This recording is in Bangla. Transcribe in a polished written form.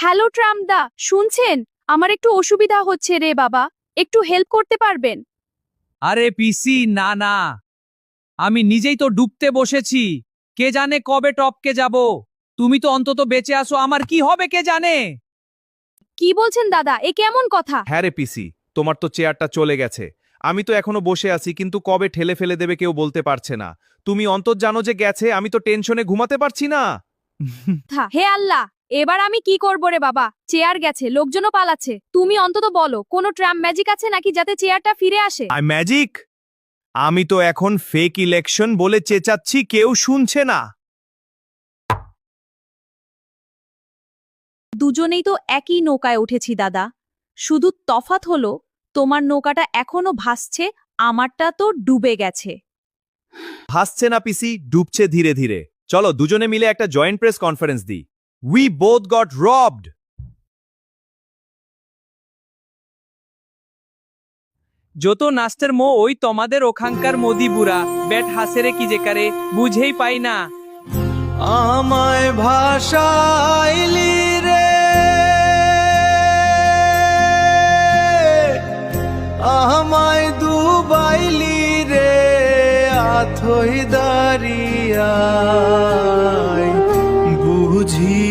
হ্যালো ট্রামদা, শুনছেন? আমার একটু অসুবিধা হচ্ছে রে বাবা, একটু হেল্প করতে পারবেন? আরে পিসি, না না, আমি নিজেই তো ডুবতে বসেছি। কে জানে কবে টপকে যাব। তুমি তো অন্তত বেঁচে আসো, আমার কি হবে কে জানে। কি বলছেন দাদা, এ কেমন কথা? হ্যাঁ রে পিসি, তোমার তো চেয়ারটা চলে গেছে। আমি তো এখনো বসে আছি, কিন্তু কবে ঠেলে ফেলে দেবে কেউ বলতে পারছে না। তুমি অন্তত জানো যে গেছে, আমি তো টেনশনে ঘুমাতে পারছি না। হে আল্লাহ, এবার আমি কি করব রে বাবা? চেয়ার গেছে, লোকজনও পালাচ্ছে। তুমি অন্তত বলো, কোনো ট্রাম ম্যাজিক আছে নাকি যাতে চেয়ারটা ফিরে আসে? I magic? আমি তো এখন ফেক ইলেকশন বলে চেঁচাচ্ছি, কেউ শুনছে না। দুজনেই তো একই নৌকায় উঠেছি দাদা, শুধু তফাৎ হলো তোমার নৌকাটা এখনো ভাসছে, আমারটা তো ডুবে গেছে। হাসছে না পিসি, ডুবছে ধীরে ধীরে। চলো দুজনে মিলে একটা জয়েন্ট প্রেস কনফারেন্স দিই। We both goat robbed. যত নাস্তের ওই তোমাদের ওখানকার মোদি বুড়া ব্যাট হাসেরে কি যে করে বুঝেই পাই না। আমায় ভাষাইলি রে, আমায় ডুবাইলি রে, আথই দাঁড়িয়ায় বুঝি